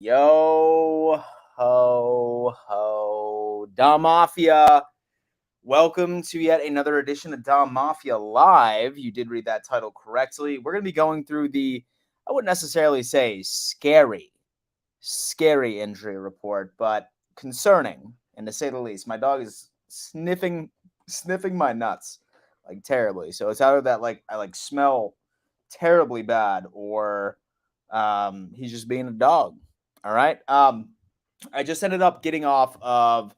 Yo ho ho, Dom Mafia. Welcome to yet another edition of Dom Mafia Live. You did read that title correctly. We're going to be going through the, I wouldn't necessarily say scary injury report, but concerning, and to say the least. My dog is sniffing my nuts like terribly. So it's either that I smell terribly bad, or he's just being a dog. All right. I just ended up getting off of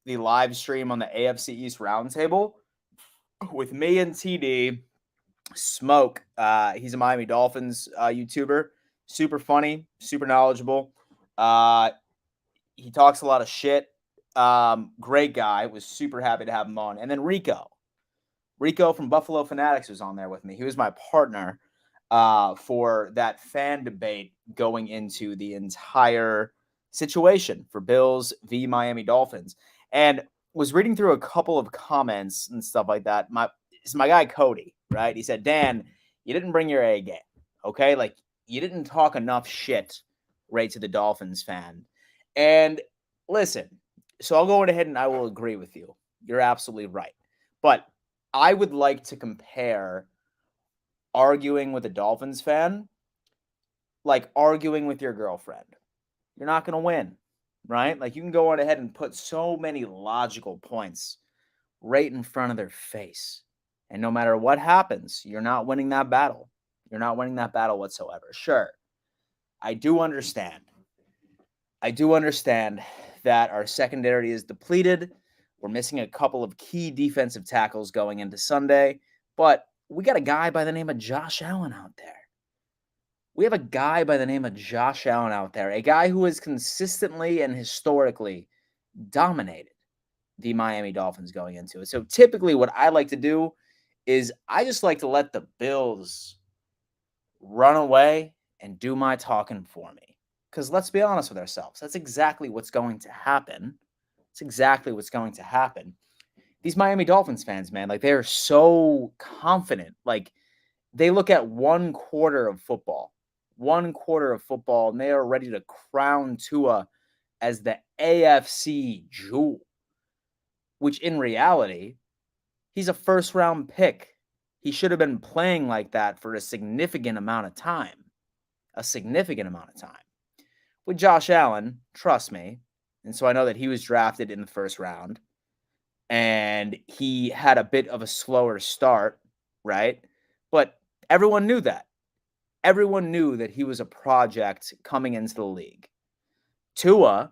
the live stream on the AFC East roundtable with me and TD Smoke. He's a Miami Dolphins YouTuber. Super funny, super knowledgeable. Uh, he talks a lot of shit. Great guy. Was super happy to have him on. And then Rico. Rico from Buffalo Fanatics was on there with me. He was my partner for that fan debate going into the entire situation for Bills v Miami Dolphins, and was reading through a couple of comments and stuff like that. It's my guy Cody, right? He said, "Dan, you didn't bring your A game, okay? Like you didn't talk enough shit right to the Dolphins fan." And listen, so I'll go ahead and I will agree with you. You're absolutely right, but I would like to compare arguing with a Dolphins fan like arguing with your girlfriend. You're not going to win, right? Like you can go on ahead and put so many logical points right in front of their face. And no matter what happens, you're not winning that battle. You're not winning that battle whatsoever. Sure, I do understand. I do understand that our secondary is depleted. We're missing a couple of key defensive tackles going into Sunday, but we got a guy by the name of Josh Allen out there. We have a guy by the name of Josh Allen out there, a guy who has consistently and historically dominated the Miami Dolphins going into it. So typically what I like to do is I just like to let the Bills run away and do my talking for me. Because let's be honest with ourselves, that's exactly what's going to happen. It's exactly what's going to happen. These Miami Dolphins fans, man, like they're so confident. Like they look at one quarter of football, and they are ready to crown Tua as the AFC jewel, which in reality, he's a first round pick. He should have been playing like that for a significant amount of time. A significant amount of time. With Josh Allen, trust me, and so I know that he was drafted in the first round and he had a bit of a slower start, right? But everyone knew that. Everyone knew that he was a project coming into the league. Tua,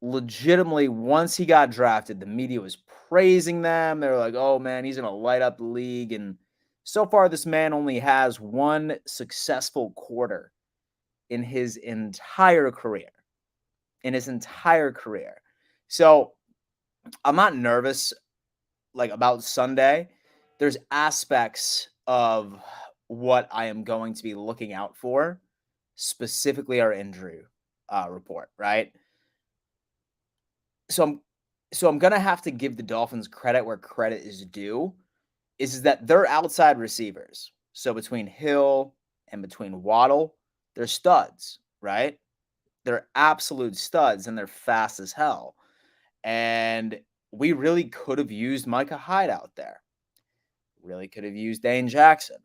legitimately, once he got drafted, the media was praising them. They were like, oh man, he's going to light up the league. And so far, this man only has one successful quarter in his entire career. So I'm not nervous like about Sunday. There's aspects of what I am going to be looking out for, specifically our injury report, right? So I'm gonna have to give the Dolphins credit where credit is due. Is that they're outside receivers. So between Hill and between Waddle, they're studs, right? They're absolute studs and they're fast as hell. And we really could have used Micah Hyde out there. Really could have used Dane Jackson.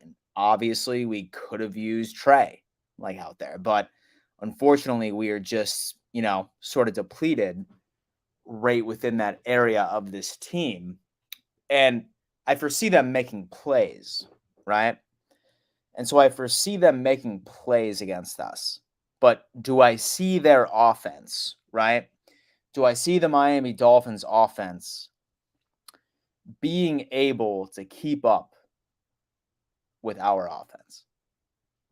And obviously we could have used Trey like out there. But unfortunately, we are just, sort of depleted right within that area of this team. And I foresee them making plays, right? And so I foresee them making plays against us. But do I see their offense, right? Do I see the Miami Dolphins offense being able to keep up with our offense?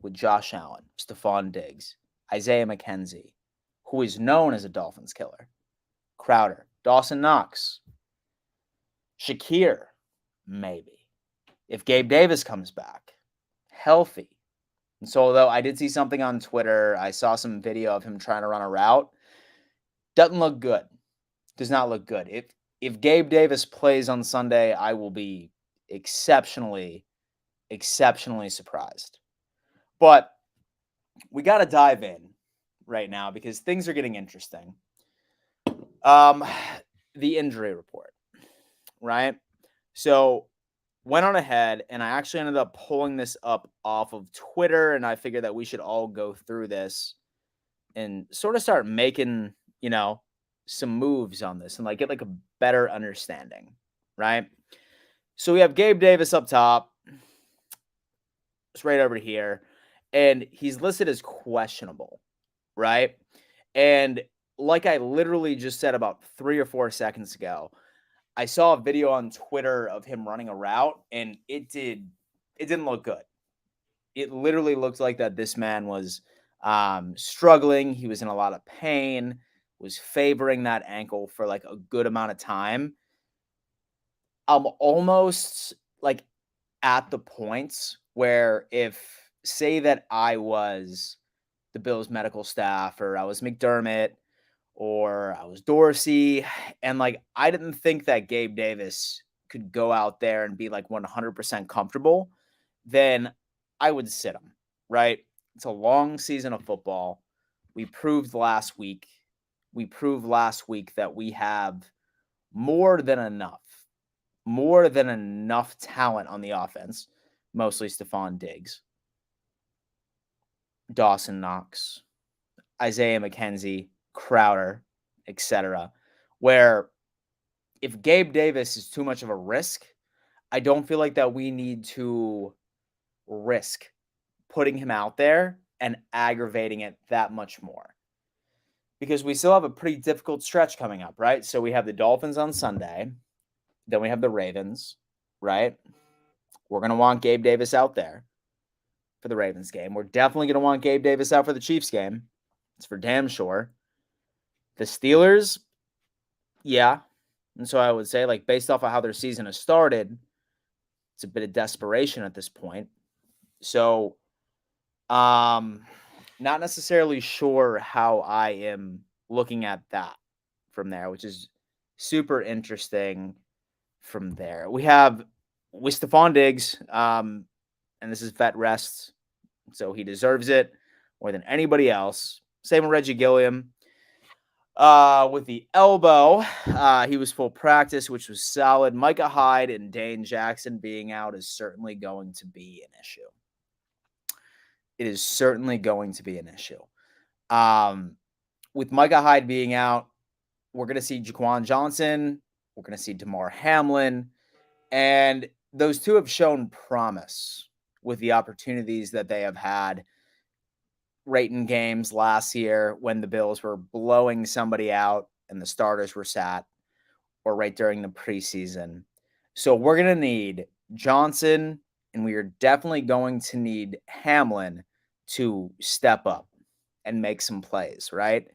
With Josh Allen, Stephon Diggs, Isaiah McKenzie, who is known as a Dolphins killer, Crowder, Dawson Knox, Shakir, maybe. If Gabe Davis comes back, healthy. And so, although I did see something on Twitter, I saw some video of him trying to run a route. Doesn't look good. Does not look good. If Gabe Davis plays on Sunday, I will be exceptionally surprised. But we got to dive in right now because things are getting interesting. The injury report, right? So went on ahead and I actually ended up pulling this up off of Twitter, and I figured that we should all go through this and sort of start making, some moves on this and get a better understanding, right? So we have Gabe Davis up top. It's right over here. And he's listed as questionable, right? And like I literally just said about 3 or 4 seconds ago, I saw a video on Twitter of him running a route, and it didn't look good. It literally looked like that this man was struggling. He was in a lot of pain, was favoring that ankle for like a good amount of time. I'm almost like at the points where if say that I was the Bills medical staff or I was McDermott or I was Dorsey and like I didn't think that Gabe Davis could go out there and be like 100% comfortable, then I would sit him, right? It's a long season of football. We proved last week. We proved last week that we have more than enough talent on the offense, mostly Stephon Diggs, Dawson Knox, Isaiah McKenzie, Crowder, etc. Where if Gabe Davis is too much of a risk, I don't feel like that we need to risk putting him out there and aggravating it that much more. Because we still have a pretty difficult stretch coming up, right? So we have the Dolphins on Sunday. Then we have the Ravens, right? We're going to want Gabe Davis out there for the Ravens game. We're definitely going to want Gabe Davis out for the Chiefs game. It's for damn sure. The Steelers, yeah. And so I would say, like, based off of how their season has started, it's a bit of desperation at this point. So, not necessarily sure how I am looking at that from there, which is super interesting from there. We have with Stephon Diggs, and this is vet rest, so he deserves it more than anybody else. Same with Reggie Gilliam. With the elbow, he was full practice, which was solid. Micah Hyde and Dane Jackson being out is certainly going to be an issue. It is certainly going to be an issue. With Micah Hyde being out, we're going to see Jaquan Johnson. We're going to see Damar Hamlin. And those two have shown promise with the opportunities that they have had right in games last year when the Bills were blowing somebody out and the starters were sat, or right during the preseason. So we're going to need Johnson, and we are definitely going to need Hamlin to step up and make some plays, right?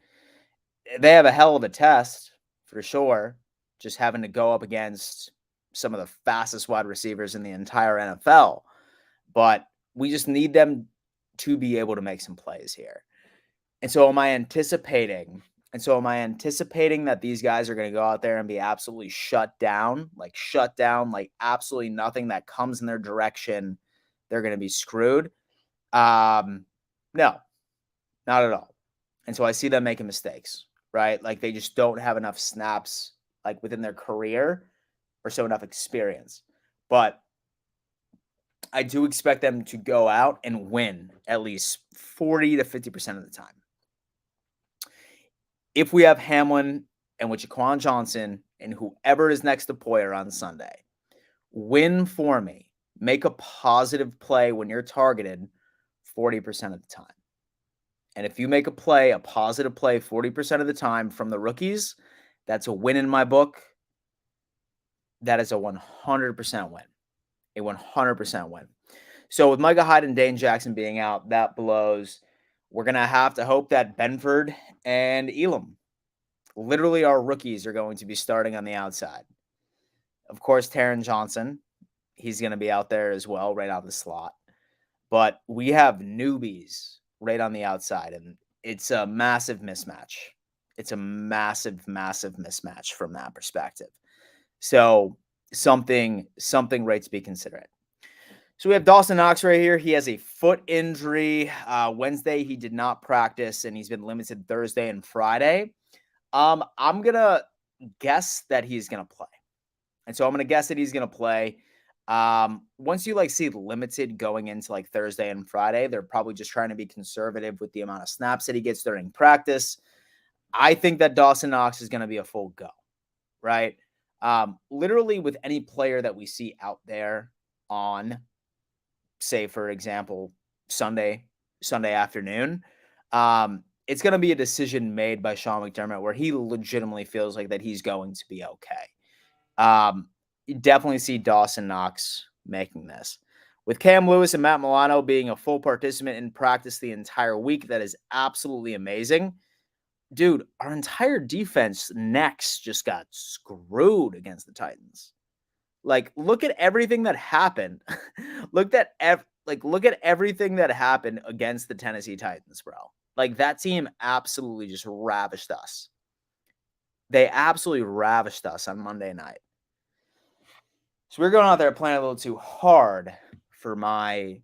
They have a hell of a test for sure, just having to go up against some of the fastest wide receivers in the entire NFL. But we just need them to be able to make some plays here. And so am I anticipating that these guys are going to go out there and be absolutely shut down, like absolutely nothing that comes in their direction, they're going to be screwed? No, not at all. And so I see them making mistakes, right? Like they just don't have enough snaps like within their career or so enough experience. But I do expect them to go out and win at least 40 to 50% of the time. If we have Hamlin and with Jaquan Johnson and whoever is next to Poyer on Sunday, win for me. Make a positive play when you're targeted 40% of the time. And if you make a positive play 40% of the time from the rookies, that's a win in my book. That is a 100% win. A 100% win. So with Micah Hyde and Dane Jackson being out, that blows. We're going to have to hope that Benford and Elam, literally our rookies, are going to be starting on the outside. Of course, Taron Johnson, he's going to be out there as well, right out of the slot. But we have newbies right on the outside, and it's a massive mismatch. It's a massive, massive mismatch from that perspective. So something right to be considerate. So we have Dawson Knox right here. He has a foot injury. Wednesday, he did not practice, and he's been limited Thursday and Friday. I'm going to guess that he's going to play. And so I'm going to guess that he's going to play. Once you see limited going into Thursday and Friday, they're probably just trying to be conservative with the amount of snaps that he gets during practice. I think that Dawson Knox is going to be a full go, right? Literally with any player that we see out there on, say, for example, Sunday afternoon, it's going to be a decision made by Sean McDermott where he legitimately feels like that he's going to be okay. You definitely see Dawson Knox making this. With Cam Lewis and Matt Milano being a full participant in practice the entire week, that is absolutely amazing. Dude, our entire defense next just got screwed against the Titans. Like, look at everything that happened. look at everything that happened against the Tennessee Titans, bro. Like, that team absolutely just ravished us. They absolutely ravished us on Monday night. So we're going out there playing a little too hard for my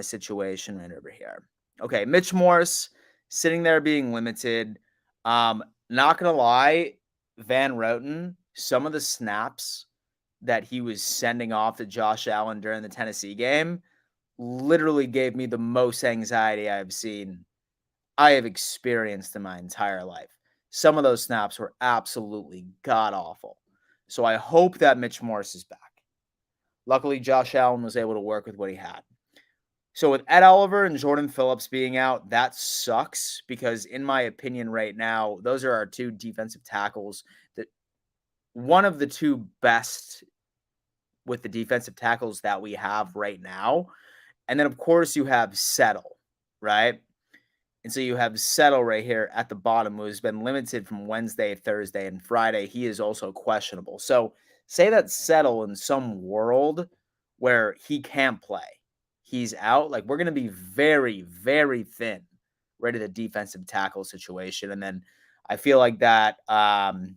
situation right over here. Okay, Mitch Morse sitting there being limited. Not gonna lie, Van Roten, some of the snaps that he was sending off to Josh Allen during the Tennessee game literally gave me the most anxiety I have experienced in my entire life. Some of those snaps were absolutely god awful. So I hope that Mitch Morse is back. Luckily, Josh Allen was able to work with what he had. So with Ed Oliver and Jordan Phillips being out, that sucks because in my opinion right now, those are our two defensive tackles that one of the two best with the defensive tackles that we have right now. And then of course you have Settle, right? And so you have Settle right here at the bottom, who has been limited from Wednesday, Thursday, and Friday. He is also questionable. So say that Settle in some world where he can't play, he's out. Like, we're going to be very, very thin right at the defensive tackle situation. And then I feel like that, and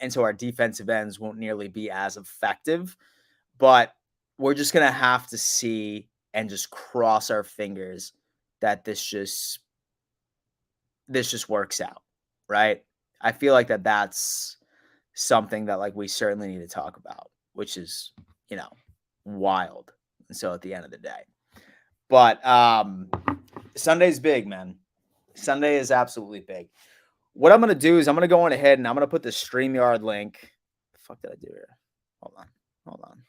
so our defensive ends won't nearly be as effective. But we're just going to have to see and just cross our fingers that this just works out, right? I feel like that's something that like we certainly need to talk about, which is, wild. And so at the end of the day. But Sunday's big, man. Sunday is absolutely big. What I'm going to do is I'm going to go on ahead and I'm going to put the StreamYard link. What the fuck did I do here? Hold on.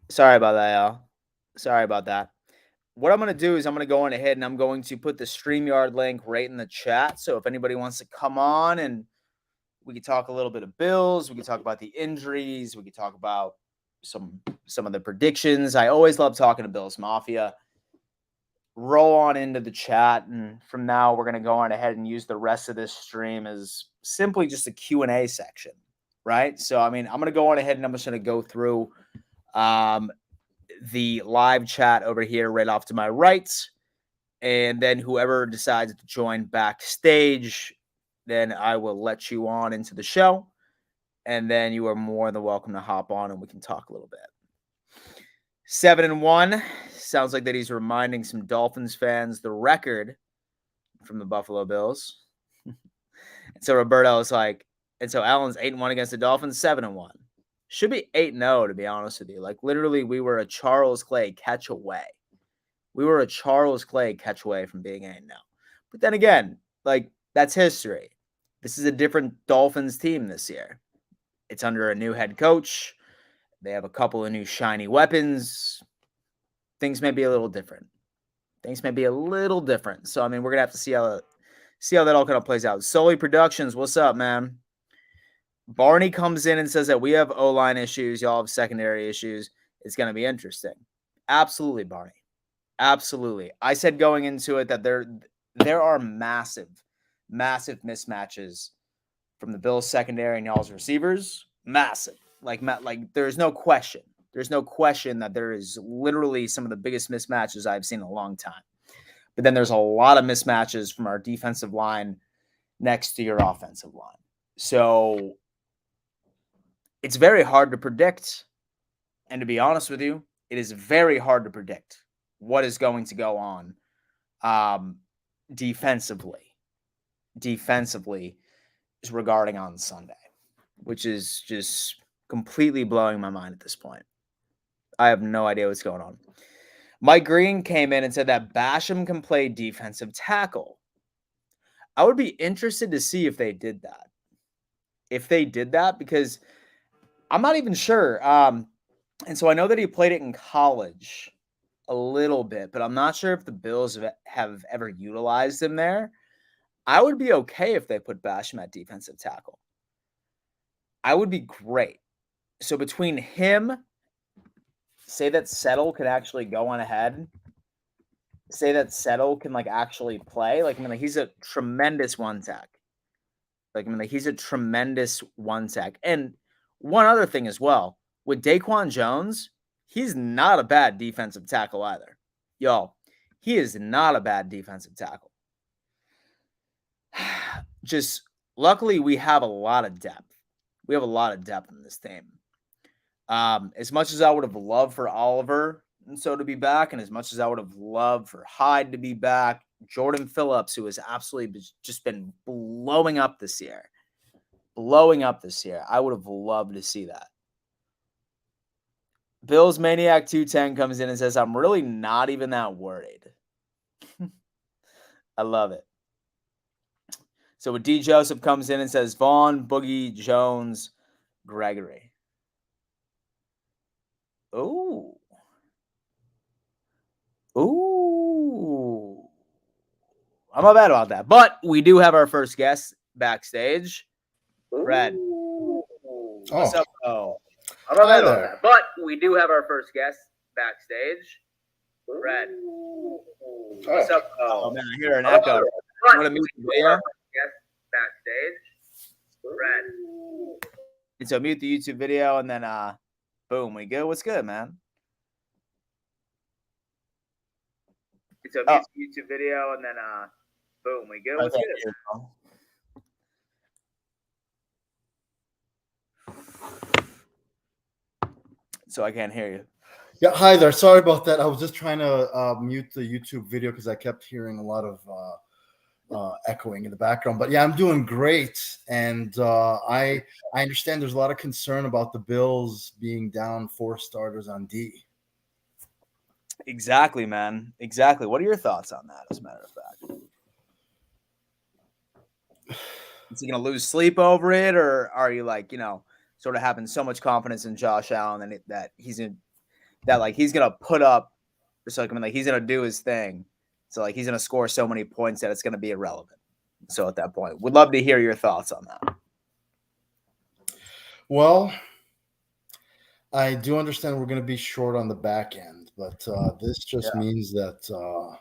Sorry about that, y'all. Sorry about that. What I'm going to do is I'm going to go on ahead and I'm going to put the StreamYard link right in the chat. So if anybody wants to come on and we could talk a little bit of Bills, we could talk about the injuries, we could talk about some of the predictions. I always love talking to Bills Mafia. Roll on into the chat, and from now we're going to go on ahead and use the rest of this stream as simply just a Q&A section, right? So, I mean, I'm going to go on ahead and I'm just going to go through the live chat over here right off to my right. And then whoever decides to join backstage, then I will let you on into the show. And then you are more than welcome to hop on and we can talk a little bit. 7-1. Sounds like that he's reminding some Dolphins fans the record from the Buffalo Bills. And so Roberto is like, and so Allen's 8-1 against the Dolphins, 7-1. Should be 8-0, to be honest with you. Like, literally, we were a Charles Clay catch away. We were a Charles Clay catch away from being 8-0. But then again, like, that's history. This is a different Dolphins team this year. It's under a new head coach. They have a couple of new shiny weapons. Things may be a little different. So, I mean, we're going to have to see how that all kind of plays out. Sully Productions, what's up, man? Barney comes in and says that we have O-line issues. Y'all have secondary issues. It's going to be interesting. Absolutely, Barney. Absolutely. I said going into it that there are massive mismatches from the Bills secondary and y'all's receivers. Massive. Like there's no question. There's no question that there is literally some of the biggest mismatches I've seen in a long time. But then there's a lot of mismatches from our defensive line next to your offensive line. So it's very hard to predict. And to be honest with you, it is very hard to predict what is going to go on defensively is regarding on Sunday, which is just completely blowing my mind at this point. I have no idea what's going on. Mike Green came in and said that Basham can play defensive tackle. I would be interested to see if they did that. Because I'm not even sure. And so I know that he played it in college. a little bit, but I'm not sure if the Bills have ever utilized him there. I would be okay if they put Basham at defensive tackle. I would be great. So between him, say that Settle can actually go on ahead. Say that Settle can actually play. He's a tremendous one tech. He's a tremendous one tech. And one other thing as well, with Daquan Jones, he's not a bad defensive tackle either. Y'all, he is not a bad defensive tackle. Just luckily, we have a lot of depth. We have a lot of depth in this team. As much as I would have loved for Oliver and so to be back, and as much as I would have loved for Hyde to be back, Jordan Phillips, who has absolutely just been blowing up this year, I would have loved to see that. Bills Maniac 210 comes in and says, I'm really not even that worried. I love it. So with D. Joseph comes in and says, Vaughn, Boogie, Jones, Gregory. Ooh. I'm not bad about that. But we do have our first guest backstage. Red. What's up? Oh. I'm not bad about that. But we do have our first guest backstage. Red. What's up? Oh, man, I hear an echo. You want to mute the video? Backstage. Red. And so mute the YouTube video and then boom, we go. What's good, man? So mute the YouTube video and then boom, we go. What's good? So I can't hear you. Yeah, hi there. Sorry about that. I was just trying to mute the YouTube video because I kept hearing a lot of echoing in the background. But yeah, I'm doing great, and I understand there's a lot of concern about the Bills being down 4 starters on D. Exactly, man. Exactly. What are your thoughts on that, as a matter of fact? Is he going to lose sleep over it, or are you sort of having so much confidence in Josh Allen that he's going to put up, he's going to do his thing. So he's going to score so many points that it's going to be irrelevant. So at that point, would love to hear your thoughts on that. Well, I do understand we're going to be short on the back end, but this just means that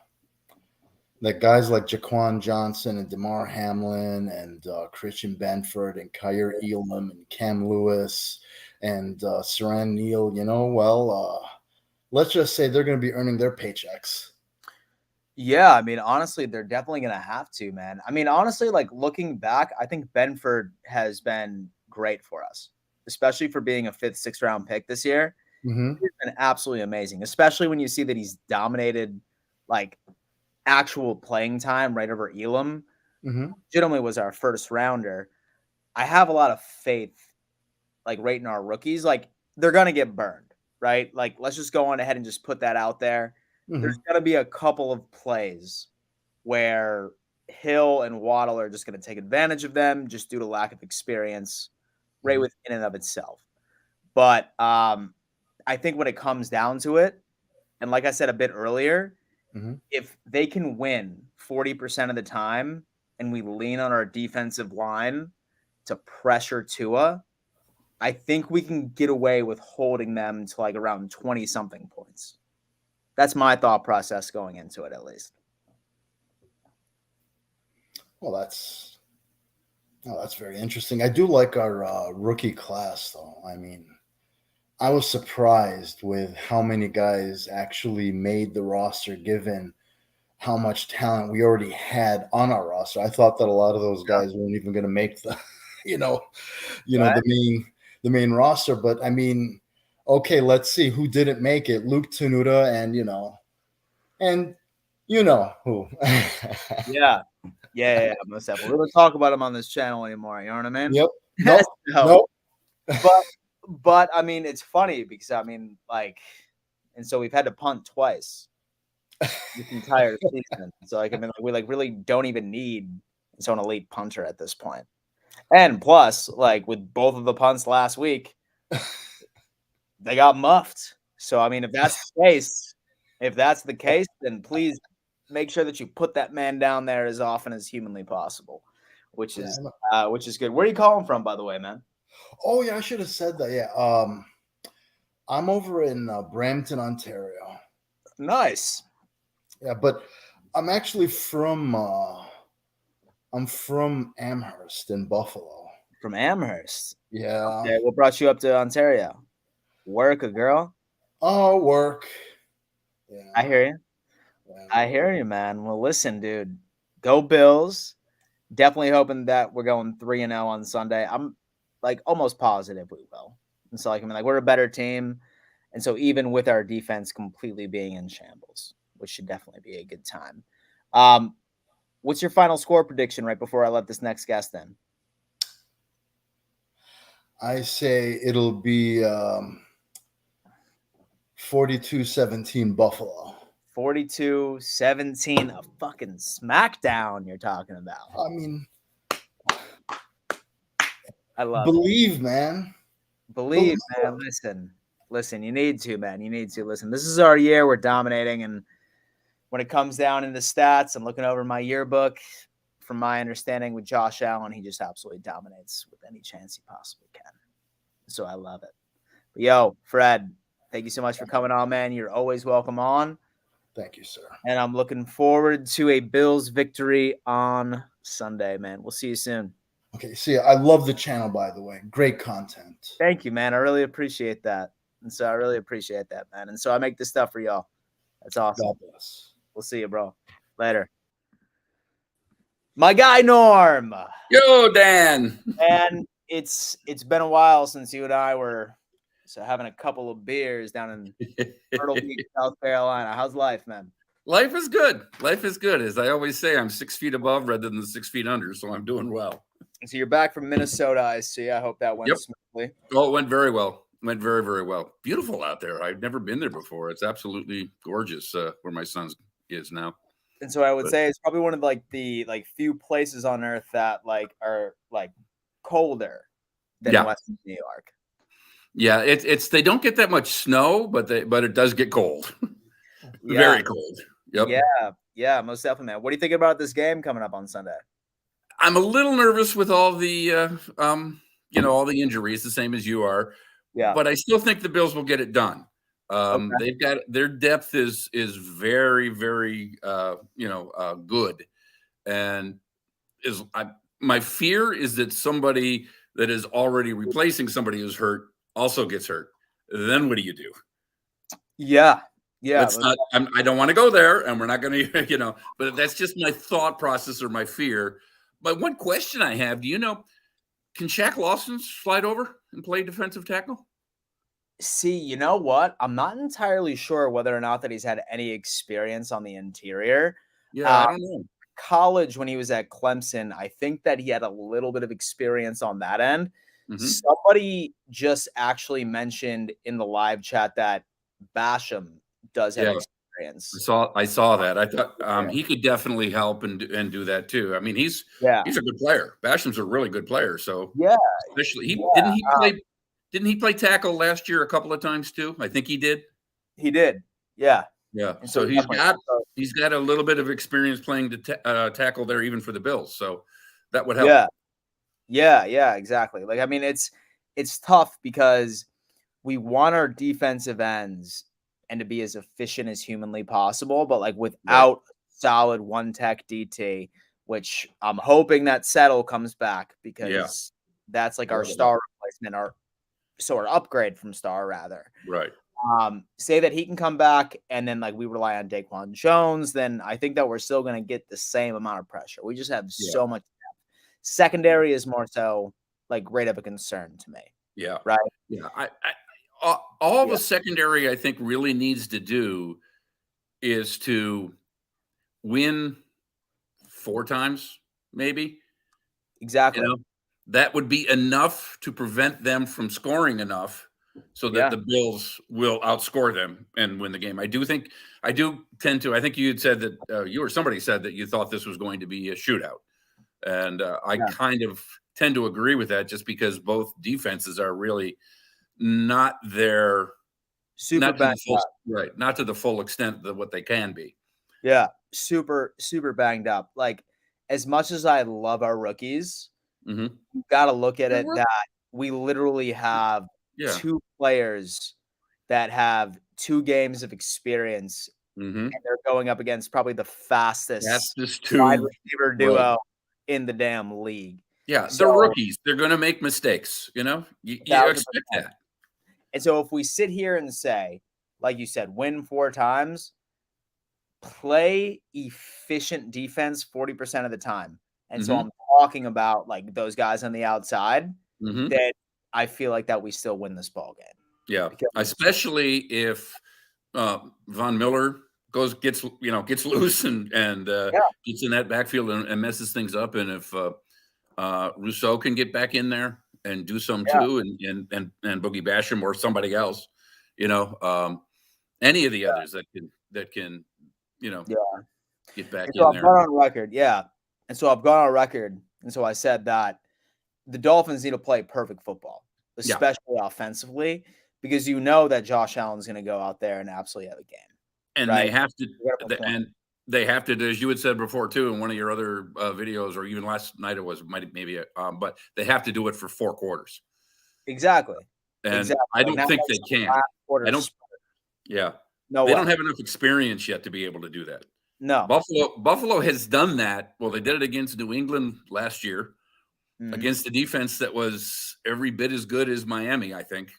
guys like Jaquan Johnson and DeMar Hamlin and Christian Benford and Kyer Elam and Cam Lewis and Saran Neal, let's just say they're going to be earning their paychecks. Yeah, I mean, honestly, they're definitely going to have to, man. I mean, honestly, looking back, I think Benford has been great for us, especially for being a 5th, 6th round pick this year. Mm-hmm. He's been absolutely amazing, especially when you see that he's dominated actual playing time right over Elam. Mm-hmm. Legitimately was our first rounder. I have a lot of faith, right in our rookies. They're going to get burned, right? Let's just go on ahead and just put that out there. Mm-hmm. There's going to be a couple of plays where Hill and Waddle are just going to take advantage of them just due to lack of experience, right, within and of itself. But I think when it comes down to it, and like I said a bit earlier, if they can win 40% of the time and we lean on our defensive line to pressure Tua, I think we can get away with holding them to around 20-something points. That's my thought process going into it, at least. Well, that's very interesting. I do like our rookie class, though. I mean, I was surprised with how many guys actually made the roster, given how much talent we already had on our roster. I thought that a lot of those guys weren't even going to make the, the main roster. But I mean, okay, let's see who didn't make it. Luke Tenuta and who. Yeah, most definitely. We don't talk about him on this channel anymore. You know what I mean? Yep. Nope. But I mean, it's funny because and so we've had to punt twice this entire season. So we really don't even need an elite punter at this point. And plus, with both of the punts last week, they got muffed. So I mean, if that's the case, If that's the case, then please make sure that you put that man down there as often as humanly possible, which Yeah. is good. Where are you calling from, by the way, man? Oh yeah, I should have said that. Yeah. I'm over in Brampton, Ontario. Nice. Yeah, but I'm actually from Amherst in Buffalo. From Amherst. Yeah. Okay, what brought you up to Ontario? Work, a girl? Oh, work. Yeah. I hear you. Yeah. I hear you, man. Well, listen, dude. Go Bills. Definitely hoping that we're going 3-0 on Sunday. I'm like almost positive we will. And so, like, I mean, like, we're a better team. And so, even with our defense completely being in shambles, which should definitely be a good time. What's your final score prediction right before I let this next guest in? I say it'll be 42-17 Buffalo. 42-17, a fucking smackdown you're talking about. I mean, I love believe, man. Believe, man. Listen, you need to, man. You need to listen. This is our year. We're dominating. And when it comes down into stats, I'm looking over my yearbook. From my understanding with Josh Allen, he just absolutely dominates with any chance he possibly can. So I love it. But yo, Fred, thank you so much for coming on, man. You're always welcome on. Thank you, sir. And I'm looking forward to a Bills victory on Sunday, man. We'll see you soon. Okay, see, I love the channel, by the way. Great content. Thank you, man. I really appreciate that. And so I really appreciate that, man. And so I make this stuff for y'all. That's awesome. God bless. We'll see you, bro. Later. My guy Norm. Yo, Dan. And it's been a while since you and I were having a couple of beers down in Myrtle Beach, South Carolina. How's life, man? Life is good. Life is good. As I always say, I'm 6 feet above rather than 6 feet under, so I'm doing well. So you're back from Minnesota, I see. I hope that went smoothly. Oh, it went very well. It went very, very well. Beautiful out there. I've never been there before. It's absolutely gorgeous where my son is now. And so I would say it's probably one of the few places on earth that are colder than Western New York. Yeah, it's they don't get that much snow, but it does get cold. Very cold. Yep. Yeah, most definitely, man. What do you think about this game coming up on Sunday? I'm a little nervous with all the all the injuries, the same as you are. Yeah. But I still think the Bills will get it done. They've got their depth is very, very good, and my fear is that somebody that is already replacing somebody who's hurt also gets hurt. Then what do you do? Yeah. I don't want to go there, and we're not going to, but that's just my thought process or my fear. But one question I have, do you know, can Shaq Lawson slide over and play defensive tackle? See, you know what? I'm not entirely sure whether or not that he's had any experience on the interior. Yeah, I don't know. College, when he was at Clemson, I think that he had a little bit of experience on that end. Mm-hmm. Somebody just actually mentioned in the live chat that Basham does have experience. I saw that. I thought he could definitely help and do that too. I mean, he's a good player. Basham's a really good player. So especially didn't he play tackle last year a couple of times too? I think he did. He did. Yeah. Yeah. So he's got a little bit of experience playing to tackle there, even for the Bills. So that would help. Yeah, exactly. Like, I mean, it's tough because we want our defensive ends and to be as efficient as humanly possible, but like without solid one tech DT, which I'm hoping that Settle comes back because that's like our star replacement, our upgrade from star rather. Right. Say that he can come back and then like we rely on Daquan Jones, then I think that we're still going to get the same amount of pressure. We just have so much depth. Secondary is more so like great of a concern to me. Yeah. Right. Yeah. All the secondary I think really needs to do is to win 4 times, maybe. Exactly. That would be enough to prevent them from scoring enough so that the Bills will outscore them and win the game. I think you had said that you or somebody said that you thought this was going to be a shootout. And I kind of tend to agree with that just because both defenses are really not their Super not to the banged full up. right, not to the full extent of what they can be. Yeah, super banged up. Like, as much as I love our rookies, Mm-hmm. you've got to look at They're it that we literally have Yeah. 2 players that have 2 games of experience, Mm-hmm. and they're going up against probably the fastest That's just wide too receiver duo in the damn league. Yeah, So, they're rookies. They're going to make mistakes. You expect 1000%. that. And so if we sit here and say, like you said, win 4 times, play efficient defense 40% of the time. And so I'm talking about like those guys on the outside that I feel like that we still win this ball game. Yeah, Because especially if Von Miller gets loose and gets in that backfield and messes things up, and if Rousseau can get back in there and do some too, and Boogie Basham or somebody else, any of the others that can get back so in I've there. gone on record, and so I've gone on record, and so I said that the Dolphins need to play perfect football, especially offensively, because that Josh Allen's going to go out there and absolutely have a game. And right? they have to, as you had said before too, in one of your other videos, or even last night it was but they have to do it for 4 quarters. Exactly. And I don't think they can. I don't. Yeah. No, they don't have enough experience yet to be able to do that. No. Buffalo has done that. Well, they did it against New England last year against a defense that was every bit as good as Miami, I think.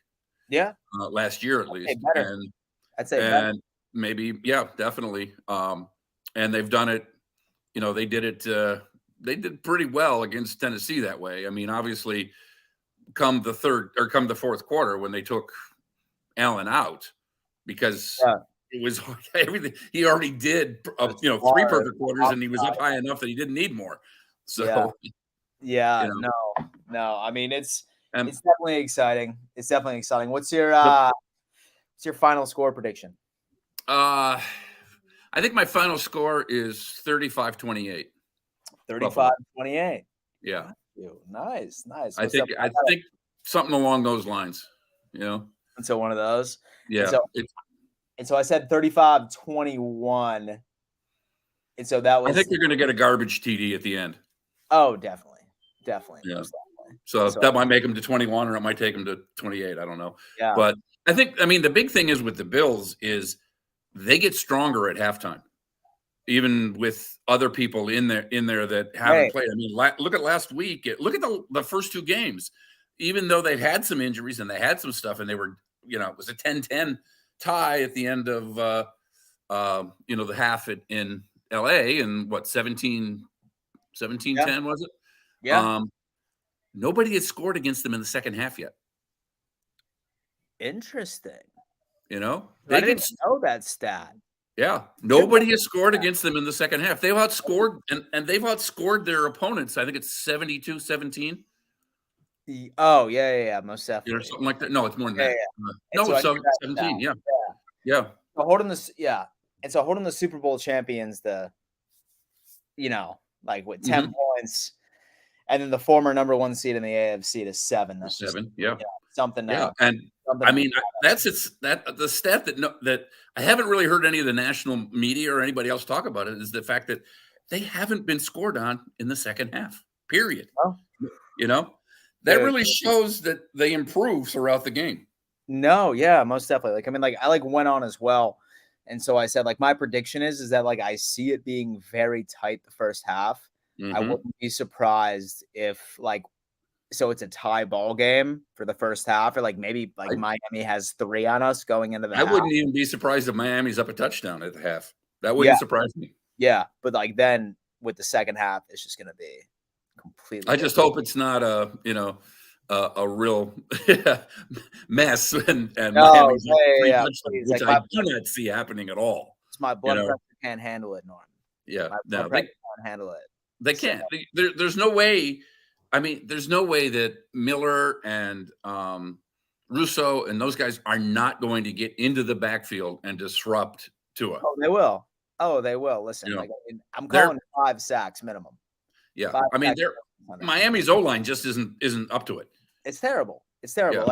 Yeah. Last year at least. I'd say better. Maybe, yeah, definitely. And they've done it, they did it, they did pretty well against Tennessee that way. I mean, obviously, come the 4th quarter when they took Allen out, because it was everything he already did, 3 perfect quarters, and he was up high enough that he didn't need more. So, no. I mean, it's definitely exciting. It's definitely exciting. What's your final score prediction? I think my final score is 35-28. 35-28. Yeah. Nice. I think something along those lines, And so one of those. Yeah. And so I said 35-21. And so that was. I think they're going to get a garbage TD at the end. Oh, definitely. Yeah. So that might make them to 21, or it might take them to 28. I don't know. Yeah. But the big thing is with the Bills is they get stronger at halftime, even with other people in there that haven't played. I mean, look at last week. Look at the first 2 games. Even though they've had some injuries and they had some stuff, and they were, it was a 10-10 tie at the end of the half in LA, and what 17-10 was it? Yeah. Nobody had scored against them in the second half yet. Interesting. They I didn't know that stat. Yeah, nobody has scored against them in the second half. They've outscored and they've outscored their opponents. I think it's 72-17. Oh yeah, most definitely. Or something like that. No, it's more than that. No, it's 17. Yeah. So holding the Super Bowl champions, with 10 points, and then the former number 1 seed in the AFC to 7. That's 7. Yeah. Something. Yeah, and I mean that's the stat that I haven't really heard any of the national media or anybody else talk about it, is the fact that they haven't been scored on in the second half. Period. Oh. That really shows that they improve throughout the game. No, yeah, most definitely. I went on as well, and so I said my prediction is that I see it being very tight the first half. I wouldn't be surprised if so it's a tie ball game for the first half, or maybe Miami has 3 on us going into the half. I wouldn't even be surprised if Miami's up a touchdown at the half. That wouldn't surprise me. Yeah, but then with the second half, it's just going to be completely. I just hope it's not a real mess and Miami's which I do not see happening at all. It's my blood pressure can't handle it, Norm. Yeah, they can't handle it. They can't. There's no way. I mean, there's no way that Miller and Rousseau and those guys are not going to get into the backfield and disrupt Tua. Oh, they will. Listen, I'm calling 5 sacks minimum. Yeah, Miami's O-line just isn't up to it. It's terrible. Yeah.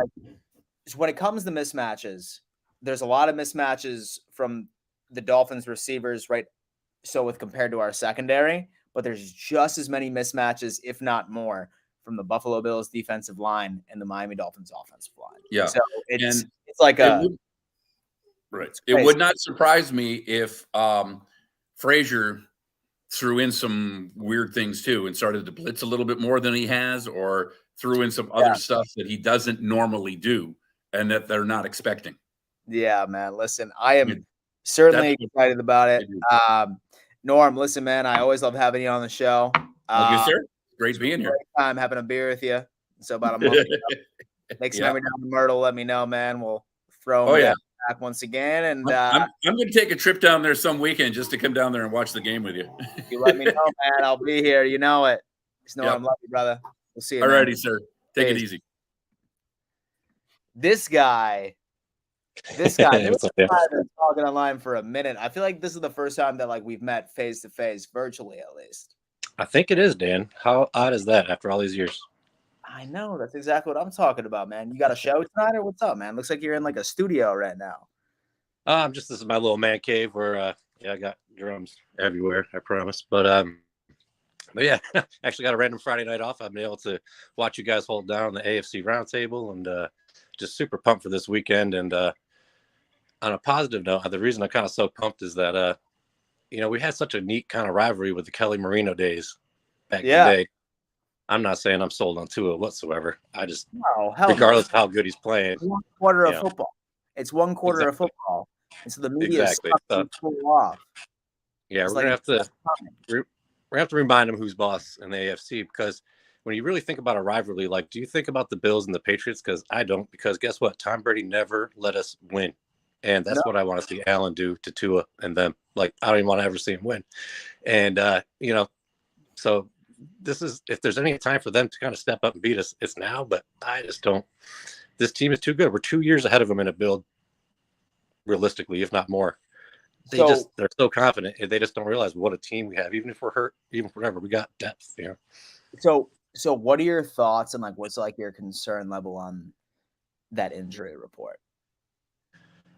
When it comes to mismatches, there's a lot of mismatches from the Dolphins receivers, right? So with compared to our secondary, but there's just as many mismatches, if not more, from the Buffalo Bills defensive line and the Miami Dolphins offensive line. Yeah. So it's And like it would not surprise me if Frazier threw in some weird things too and started to blitz a little bit more than he has, or threw in some other stuff that he doesn't normally do and that they're not expecting. Yeah, man. Listen, I am certainly excited about it. Norm, listen, man, I always love having you on the show. Thank you, sir. Great being here. Great time having a beer with you. So about a month ago. Next time we're down to Myrtle, let me know, man. We'll throw him back once again. And I'm going to take a trip down there some weekend just to come down there and watch the game with you. You let me know, man. I'll be here. You know it. Just know I'm love you, brother. We'll see you. Alrighty, sir. Take it easy. This guy has been talking online for a minute. I feel like this is the first time that like we've met face to face, virtually at least. I think it is, Dan. How odd is that after all these years? I know. That's exactly what I'm talking about, man. You got a show tonight, or what's up, man? Looks like you're in like a studio right now. This is my little man cave where I got drums everywhere, I promise. But yeah, actually got a random Friday night off. I've been able to watch you guys hold down the AFC roundtable, and just super pumped for this weekend. And on a positive note, the reason I'm kind of so pumped is that we had such a neat kind of rivalry with the Kelly Marino days back in the day. I'm not saying I'm sold on Tua whatsoever. I just, regardless of how good he's playing, 1 quarter of football. It's 1 quarter of football, and so the media is stuck to pull off. Yeah, we're gonna have to remind him who's boss in the AFC, because when you really think about a rivalry, like, do you think about the Bills and the Patriots? Because I don't. Because guess what? Tom Brady never let us win, and that's what I want to see Allen do to Tua and them. Like, I don't even want to ever see him win, and so. This is, if there's any time for them to kind of step up and beat us, it's now, but I just don't. This team is too good. We're 2 years ahead of them in a build, realistically, if not more. They're so confident, and they just don't realize what a team we have. Even if we're hurt, even whatever, we got depth, So what are your thoughts, and like what's like your concern level on that injury report?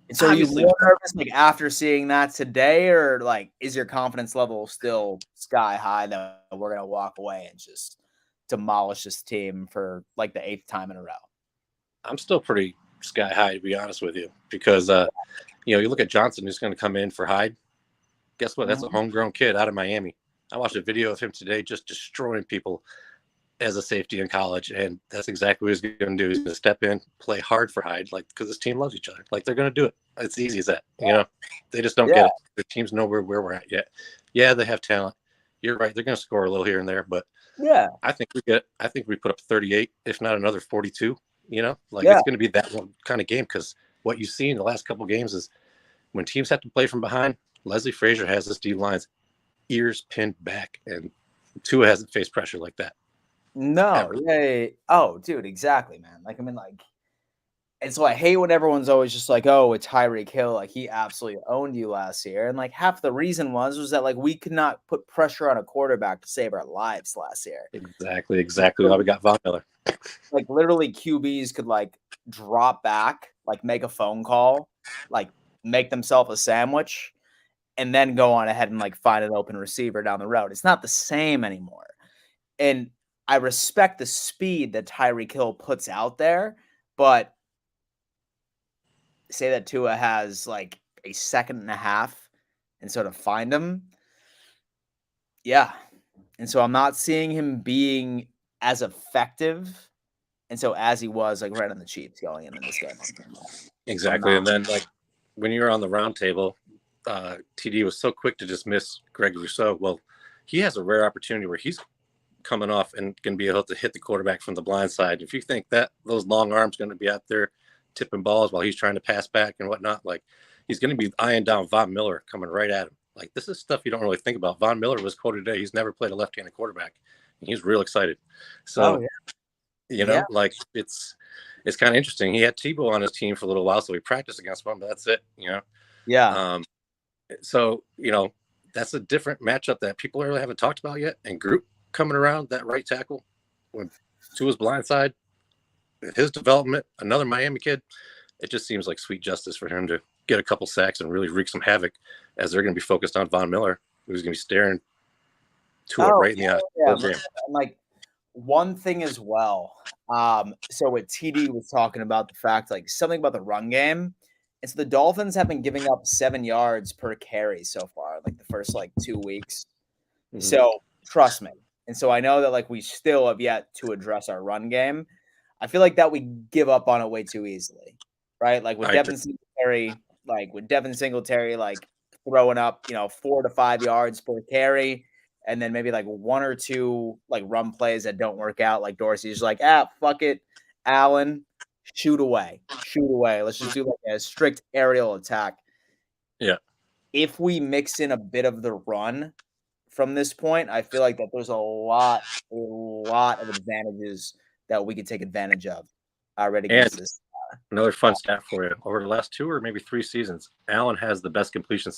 And so obviously, are you more nervous like after seeing that today, or like is your confidence level still sky high that we're gonna walk away and just demolish this team for like the 8th time in a row? I'm still pretty sky high, to be honest with you, because you look at Johnson, who's going to come in for Hyde. Guess what? That's a homegrown kid out of Miami. I watched a video of him today just destroying people as a safety in college, and that's exactly what he's going to do. He's going to step in, play hard for Hyde, like, because this team loves each other. Like, they're going to do it. It's easy as that. They just don't get it. The teams know where we're at yet. Yeah, they have talent. You're right. They're going to score a little here and there, but I think we put up 38, if not another 42. It's going to be that one kind of game, because what you see in the last couple games is when teams have to play from behind, Leslie Frazier has this D line's ears pinned back, and Tua hasn't faced pressure like that. No. Oh, dude, exactly, man. Like, I mean, like, and so I hate when everyone's always just like, oh, it's Tyreek Hill. Like, he absolutely owned you last year. And like half the reason was that like we could not put pressure on a quarterback to save our lives last year. Exactly. Why we got Von Miller. Like, literally QBs could like drop back, like make a phone call, like make themselves a sandwich, and then go on ahead and like find an open receiver down the road. It's not the same anymore. And I respect the speed that Tyreek Hill puts out there, but say that Tua has like a 1.5 seconds and sort of find him. Yeah. And so I'm not seeing him being as effective. And so as he was like right on the Chiefs going into this game. Exactly. And then like when you're on the round table, TD was so quick to dismiss Greg Rousseau. Well, he has a rare opportunity where he's coming off and can be able to hit the quarterback from the blind side. If you think that those long arms going to be out there tipping balls while he's trying to pass back and whatnot, like he's going to be eyeing down Von Miller coming right at him. Like, this is stuff you don't really think about. Von Miller was quoted today. He's never played a left-handed quarterback, and he's real excited. So, like it's kind of interesting. He had Tebow on his team for a little while, so he practiced against him, but that's it, So, that's a different matchup that people really haven't talked about yet. And Group coming around that right tackle to his blind side, his development, another Miami kid. it just seems like sweet justice for him to get a couple sacks and really wreak some havoc, as they're going to be focused on Von Miller, who's going to be staring to it right in the eye. Yeah. Like, one thing as well. So what TD was talking about, the fact, like, something about the run game. And so the Dolphins have been giving up 7 yards per carry so far, like the first 2 weeks. Mm-hmm. So trust me. And so I know that we still have yet to address our run game. I feel like that we give up on it way too easily, right? With Devin Singletary, throwing up, 4 to 5 yards per carry. And then maybe 1 or 2 run plays that don't work out. Like Dorsey's fuck it, Allen, shoot away. Let's just do a strict aerial attack. Yeah. If we mix in a bit of the run from this point, I feel like that there's a lot of advantages that we could take advantage of already against this. Another fun stat for you: over the last 2 or maybe 3 seasons, Allen has the best completion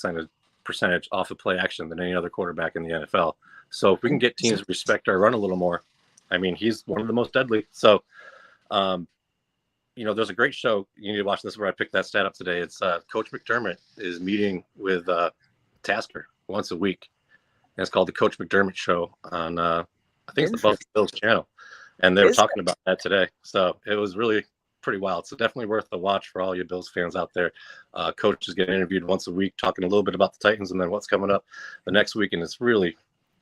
percentage off of play action than any other quarterback in the NFL. So if we can get teams to respect our run a little more, I mean, he's one of the most deadly. So, there's a great show you need to watch. This is where I picked that stat up today. It's Coach McDermott is meeting with Tasker once a week, and it's called the Coach McDermott Show on I think it's the Buffalo Bills channel, and they were talking about that today. So it was really pretty wild. So definitely worth the watch for all you Bills fans out there. Coach is getting interviewed once a week, talking a little bit about the Titans and then what's coming up the next week, and it's really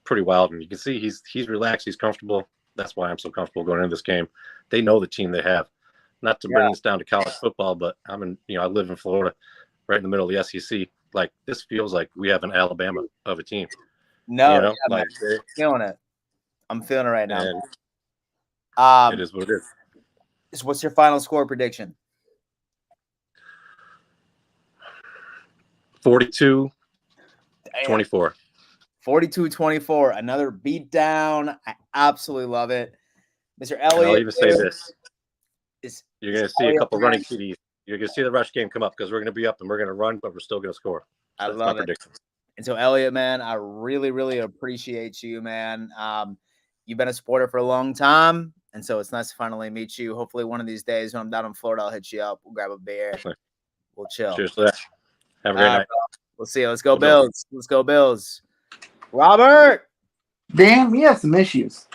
pretty wild. And you can see he's relaxed, he's comfortable. That's why I'm so comfortable going into this game. They know the team they have. Not to bring this down to college football, but I live in Florida, right in the middle of the SEC. This feels like we have an Alabama of a team. No, I'm feeling it. I'm feeling it right now. It is what it is. What's your final score prediction? 42-24. 42-24. Another beatdown. I absolutely love it. Mr. Elliott. And I'll even say this. You're going to see a couple running TDs. You're going to see the rush game come up because we're going to be up and we're going to run, but we're still going to score. I love it. And so, Elliott, man, I really, really appreciate you, man. You've been a supporter for a long time. And so it's nice to finally meet you. Hopefully one of these days when I'm down in Florida, I'll hit you up. We'll grab a beer. Definitely. We'll chill. Cheers to that. Have a great night. We'll see you. Let's go, Bills. Let's go, Bills. Robert! Damn, we have some issues.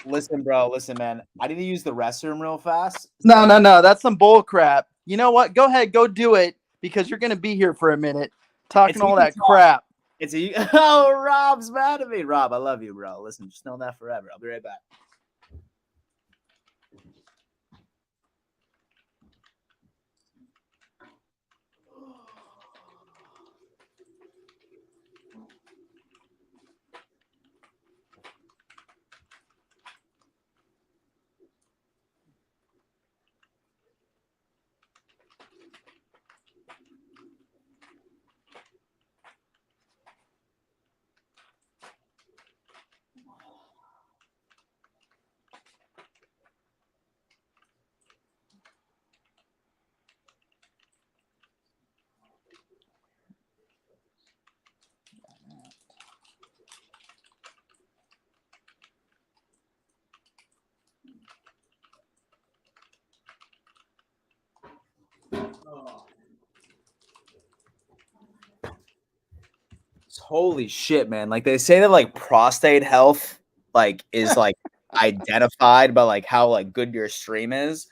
Listen, bro. Listen, man. I need to use the restroom real fast. No. That's some bull crap. You know what? Go ahead. Go do it because you're going to be here for a minute talking all that crap. Oh, Rob's mad at me. Rob, I love you, bro. Listen, just know that forever. I'll be right back. Holy shit, man. They say that prostate health is identified by how good your stream is.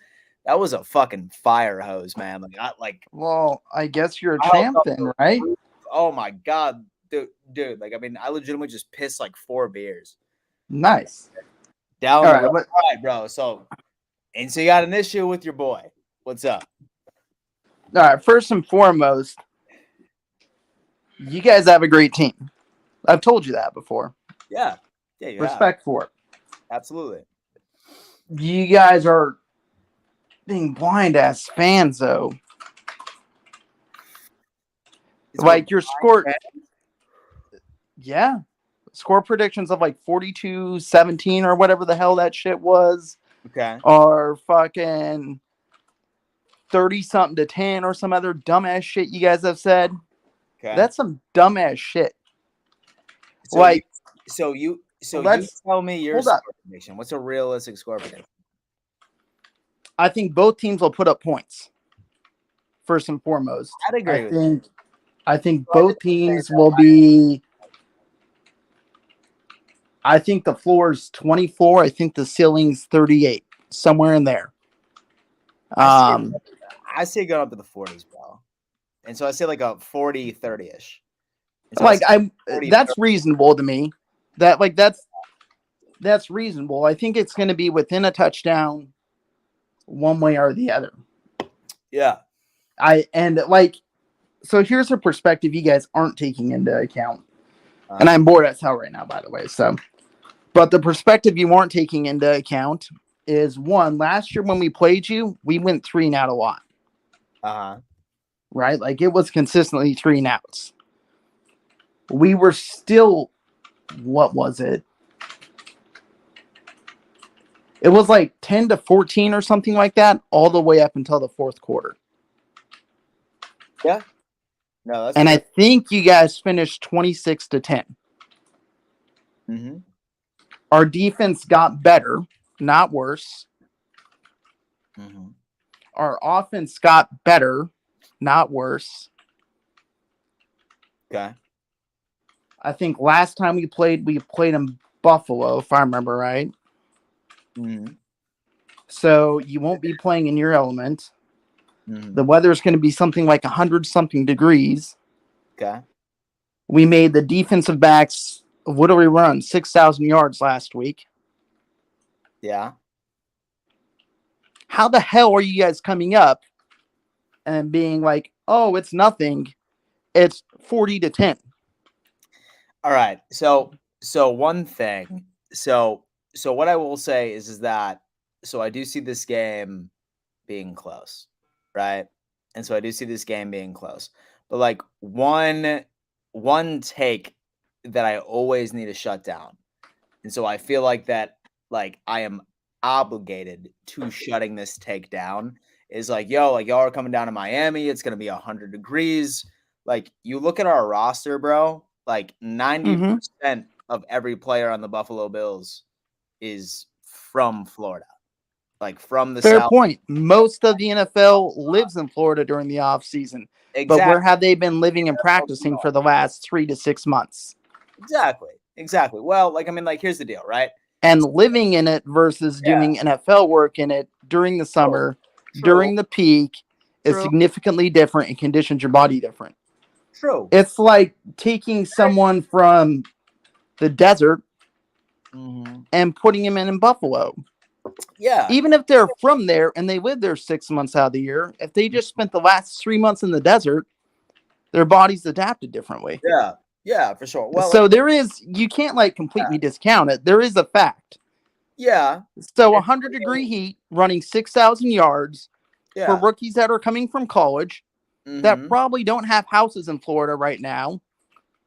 That was a fucking fire hose, man. Well, I guess you're a champ then, right? Oh my god, dude. I legitimately just pissed 4 beers. Nice. Down all right, bro. So you got an issue with your boy. What's up? All right, first and foremost, you guys have a great team. I've told you that before. Yeah. Respect for it. Absolutely. You guys are being blind ass fans, though. Your score. Yeah. Score predictions of 42-17 or whatever the hell that shit was. Okay. Or fucking 30-something to 10 or some other dumbass shit you guys have said. Okay. That's some dumbass shit. You tell me your score prediction. What's a realistic score prediction? I think both teams will put up points. first and foremost. I'd agree with you. I think So I both didn't say teams that. will be. I think the floor is 24. I think the ceiling's 38, somewhere in there. I say going up to the 40s, bro. And so I say like a 40, 30-ish. So like 40, that's 30. reasonable to me. That's reasonable. I think it's going to be within a touchdown, one way or the other. Yeah. So here's a perspective you guys aren't taking into account. And I'm bored as hell right now, by the way. So, but the perspective you aren't taking into account is one, last year when we played you, we went 3 and out a lot. Right? Like it was consistently 3 and outs. We were still, what was it? It was like 10-14 or something like that, all the way up until the fourth quarter. Yeah. No, that's and true. I think you guys finished 26-10. Mm-hmm. Our defense got better, not worse. Mm-hmm. Our offense got better, not worse. Okay. I think last time we played in Buffalo, if I remember right. Mm-hmm. So you won't be playing in your element. Mm-hmm. The weather is going to be something like 100-something degrees. Okay. We made the defensive backs, what do we run? 6,000 yards last week. Yeah. How the hell are you guys coming up and being like, oh, it's nothing. It's 40-10. All right. So one thing. So what I will say is that I do see this game being close, right? And so I do see this game being close. But like one take that I always need to shut down. And so I feel like that like I am obligated to shutting this take down is like, yo, like y'all are coming down to Miami. It's going to be 100 degrees. Like you look at our roster, bro, like 90% of every player on the Buffalo Bills is from Florida. Like from the Fair South. point. Most of the NFL lives in Florida during the off season. Exactly. But where have they been living and practicing for the last 3 to 6 months? Exactly. Well, like, I mean, like, here's the deal, right? And living in it versus doing NFL work in it during the summer, during the peak, is significantly different and conditions your body different. True. It's like taking someone from the desert and putting him in Buffalo. Yeah. Even if they're from there and they live there 6 months out of the year, if they just spent the last 3 months in the desert, their body's adapted differently. Yeah, for sure. Well, so there is, you can't like completely discount it. There is a fact. Yeah. So 100-degree heat, running 6,000 yards for rookies that are coming from college that probably don't have houses in Florida right now,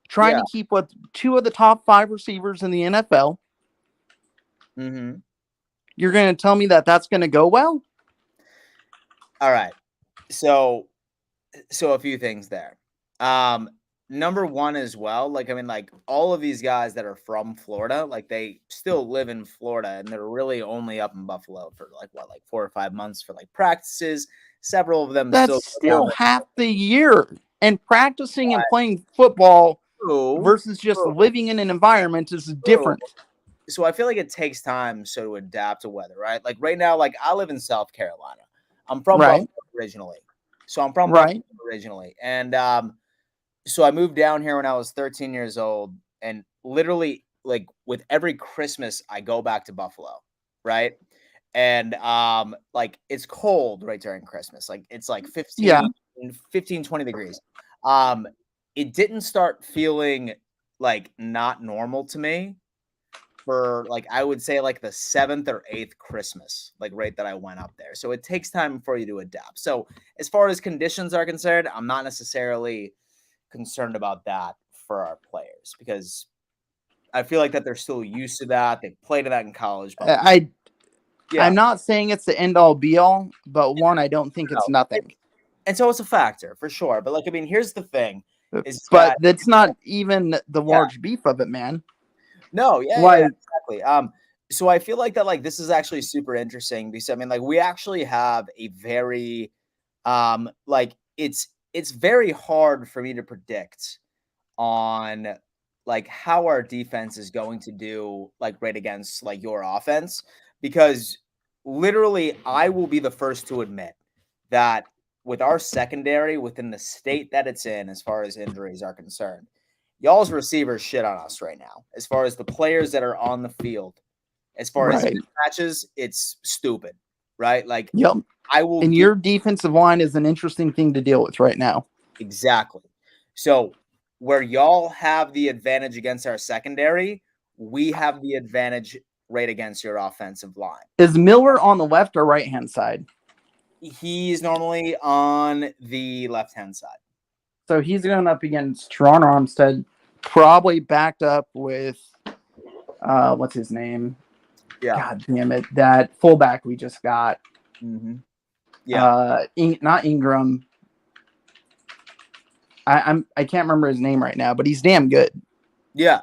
trying to keep with 2 of the top 5 receivers in the NFL. You're going to tell me that that's going to go well? All right. So a few things there. Number one as well, like, I mean, like all of these guys that are from Florida, like they still live in Florida and they're really only up in Buffalo for like 4 or 5 months for like practices. Several of them still half the year, and practicing and playing football versus just living in an environment is different. So I feel like it takes time to adapt to weather, right? Like right now, like I live in South Carolina. I'm from Buffalo originally. So I'm from Buffalo originally. And so I moved down here when I was 13 years old, and literally like with every Christmas I go back to Buffalo, right? And like it's cold right during Christmas. Like it's like 15, 20 degrees. It didn't start feeling like not normal to me for like I would say like the 7th or 8th Christmas, like right that I went up there. So it takes time for you to adapt. So as far as conditions are concerned, I'm not necessarily concerned about that for our players because I feel like that they're still used to that. They played that in college. I'm not saying it's the end all be all, but one, I don't think it's nothing. And so it's a factor for sure. But like, I mean, here's the thing. That's not even the large beef of it, man. No, exactly. So I feel like that, like, this is actually super interesting because I mean, like, we actually have a very, like, it's very hard for me to predict on like how our defense is going to do like right against like your offense, because literally I will be the first to admit that with our secondary within the state that it's in as far as injuries are concerned, y'all's receivers shit on us right now as far as the players that are on the field. As far as matches, it's stupid, right? Like, yep. And your defensive line is an interesting thing to deal with right now. Exactly. So where y'all have the advantage against our secondary, we have the advantage right against your offensive line. Is Miller on the left or right-hand side? He's normally on the left-hand side. So he's going up against Teron Armstead, probably backed up with, what's his name? Yeah. God damn it. That fullback we just got. Mm-hmm. Yeah. Not Ingram. I can't remember his name right now, but he's damn good. Yeah.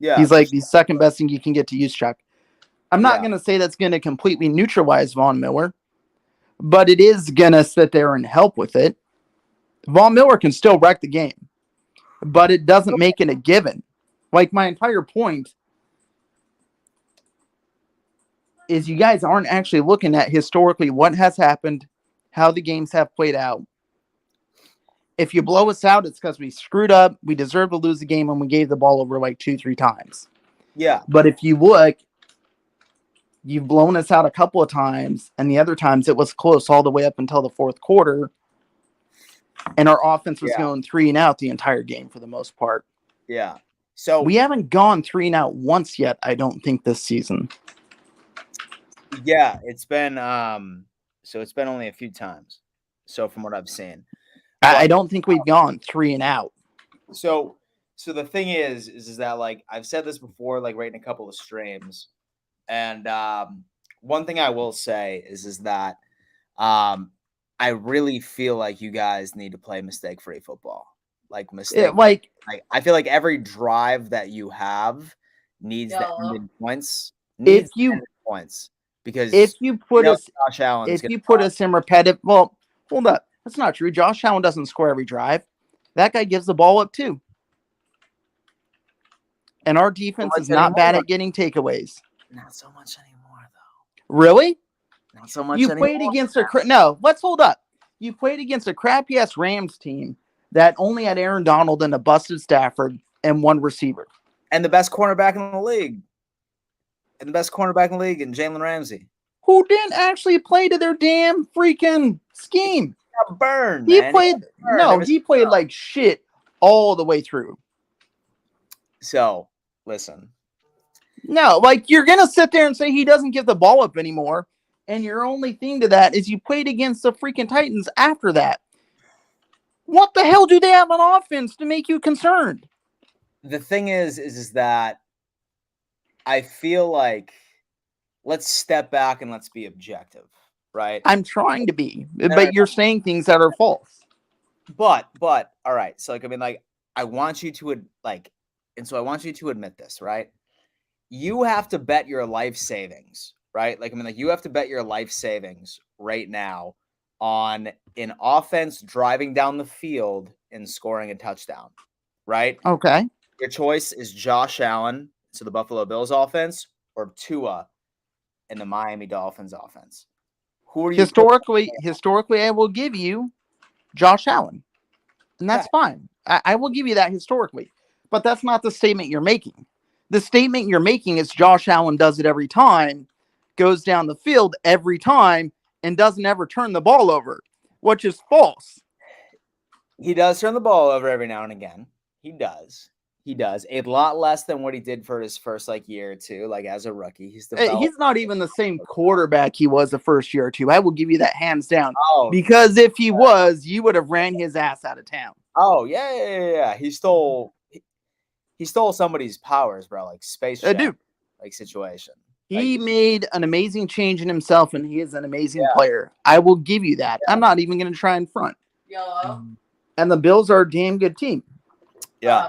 Yeah. He's like the second best thing you can get to use, Chuck. I'm not going to say that's going to completely neutralize Von Miller, but it is going to sit there and help with it. Von Miller can still wreck the game, but it doesn't make it a given. Like, my entire point is you guys aren't actually looking at historically what has happened, how the games have played out. If you blow us out, it's because we screwed up, we deserve to lose the game, and we gave the ball over like 2-3 times. Yeah. But if you look, you've blown us out a couple of times, and the other times it was close all the way up until the fourth quarter, and our offense was going 3 and out the entire game for the most part. Yeah. So we haven't gone 3 and out once yet, I don't think, this season. Yeah, it's been it's been only a few times. So from what I've seen. I don't think we've gone 3 and out. So the thing is that, like, I've said this before, like right in a couple of streams, and one thing I will say is that I really feel like you guys need to play mistake-free football. Like I feel like every drive that you have needs the ending points. Needs ending points, because if you put us in repetitive, well, hold up. That's not true. Josh Allen doesn't score every drive. That guy gives the ball up too. And our defense is not bad at getting takeaways. Not so much anymore, though. Really? Not so much anymore. You played against let's hold up. You played against a crappy-ass Rams team that only had Aaron Donald and a busted Stafford and one receiver. And the best cornerback in the league. And Jalen Ramsey. Who didn't actually play to their damn freaking scheme. Burned. He played like shit all the way through. So, listen. No, like, you're going to sit there and say he doesn't give the ball up anymore, and your only thing to that is you played against the freaking Titans after that. What the hell do they have on offense to make you concerned? The thing is that I feel like let's step back and let's be objective. Right. I'm trying to be, but you're saying things that are false. But all right. So, like, I mean, like, I want you to admit this, right? You have to bet your life savings, right? Like, I mean, like, you have to bet your life savings right now on an offense driving down the field and scoring a touchdown, right? Okay. Your choice is Josh Allen, so the Buffalo Bills offense, or Tua and the Miami Dolphins offense. Who are you historically, I will give you Josh Allen, and that's fine. I will give you that historically, but that's not the statement you're making. The statement you're making is Josh Allen does it every time, goes down the field every time, and doesn't ever turn the ball over, which is false. He does turn the ball over every now and again. He does. A lot less than what he did for his first year or two, like as a rookie. He's not even the same quarterback he was the first year or two. I will give you that hands down. Because if he was, you would have ran his ass out of town. Oh yeah. He stole somebody's powers, bro. Like Space Jam, like situation. He made an amazing change in himself, and he is an amazing player. I will give you that. I'm not even going to try and front. Yellow. And the Bills are a damn good team. Yeah.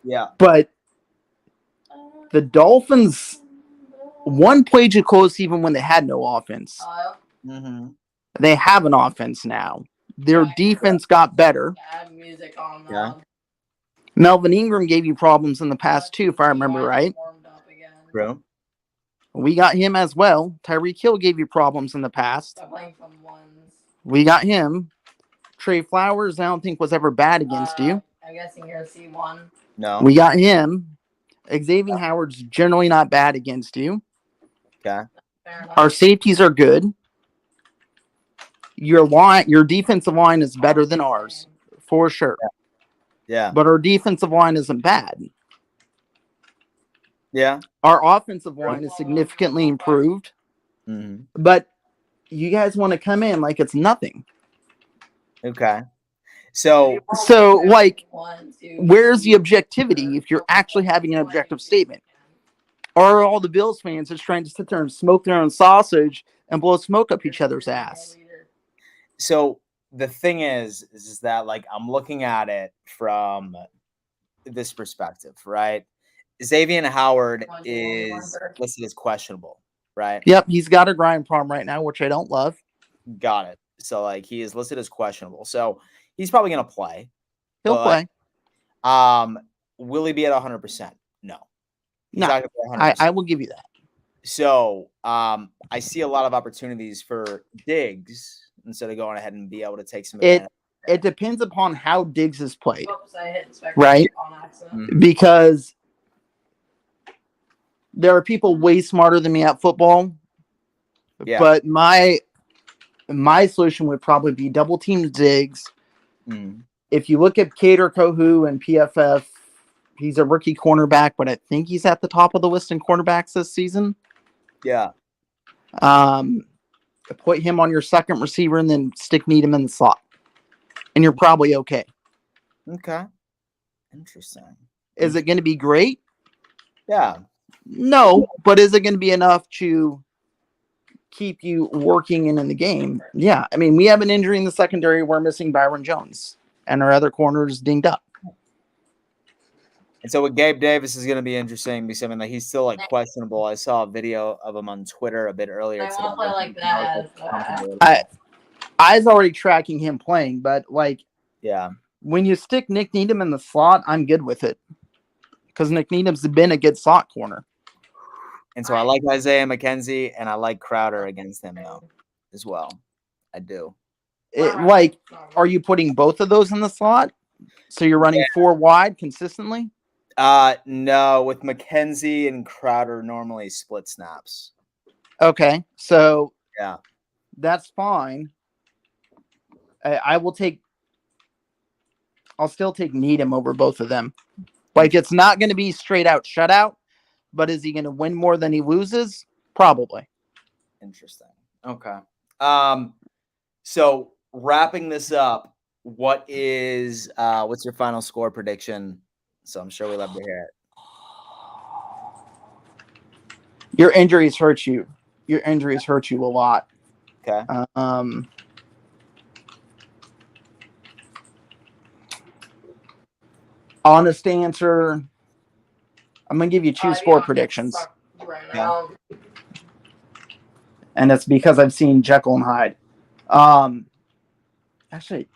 Yeah. But the Dolphins, one played too close even when they had no offense. Mm-hmm. They have an offense now. Their defense got better. Music on. Yeah. Melvin Ingram gave you problems in the past too, if I remember right. True. We got him as well. Tyreek Hill gave you problems in the past. We got him. Trey Flowers, I don't think was ever bad against you. I'm guessing you're a C1. No. We got him. Xavier Howard's generally not bad against you. Okay. Our safeties are good. Your defensive line is better than ours, for sure. Yeah. But our defensive line isn't bad. Yeah. Our offensive line is significantly improved. Mm-hmm. But you guys want to come in like it's nothing. Okay. So like, where's the objectivity if you're actually having an objective statement? Or are all the Bills fans just trying to sit there and smoke their own sausage and blow smoke up each other's ass? So the thing is that, like, I'm looking at it from this perspective, right? Xavier Howard is listed as questionable, right? Yep, he's got a grind problem right now, which I don't love. Got it. So, like, he is listed as questionable. So he's probably going to play. He'll play. Will he be at 100%? No. No, I will give you that. So I see a lot of opportunities for Diggs instead of going ahead and be able to take some advantage. It depends upon how Diggs is played, right? Mm-hmm. Because there are people way smarter than me at football. Yeah. But my solution would probably be double team Diggs. Mm. If you look at Cater Kohu and PFF, he's a rookie cornerback, but I think he's at the top of the list in cornerbacks this season. Yeah. Put him on your second receiver and then stick Needham in the slot. And you're probably okay. Okay. Interesting. Is it going to be great? Yeah. No, but is it going to be enough to keep you working in the game? Yeah. I mean, we have an injury in the secondary. We're missing Byron Jones. And our other corner is dinged up. And so with Gabe Davis is going to be interesting because, I mean, like, he's still, like, questionable. I saw a video of him on Twitter a bit earlier. I want to play like that. I was already tracking him playing, but, like, yeah, when you stick Nick Needham in the slot, I'm good with it. Because Nick Needham's been a good slot corner. And so I like Isaiah McKenzie, and I like Crowder against him, though, as well. I do. Are you putting both of those in the slot? So you're running 4 wide consistently? No, with McKenzie and Crowder normally split snaps. Okay, so yeah, that's fine. I'll still take Needham over both of them. Like, it's not going to be straight out shutout, but is he going to win more than he loses? Probably. Interesting. Okay. So wrapping this up, what's your final score prediction? So I'm sure we love to hear it. Your injuries hurt you. Your injuries hurt you a lot. Okay. Honest answer, I'm going to give you 2 score predictions. Yeah. And it's because I've seen Jekyll and Hyde. Actually,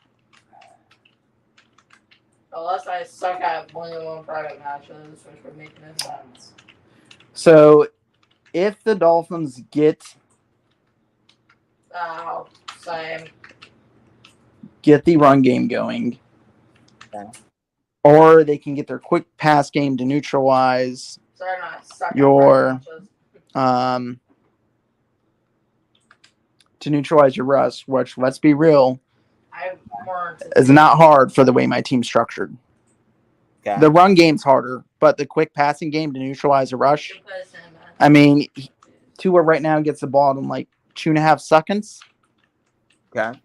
unless I suck at one private matches, which would make no sense. So, if the Dolphins get the run game going, okay, or they can get their quick pass game to neutralize your rush, which, let's be real, is not hard for the way my team's structured. Okay. The run game's harder, but the quick passing game to neutralize a rush, I mean, Tua right now gets the ball in like 2.5 seconds. Okay.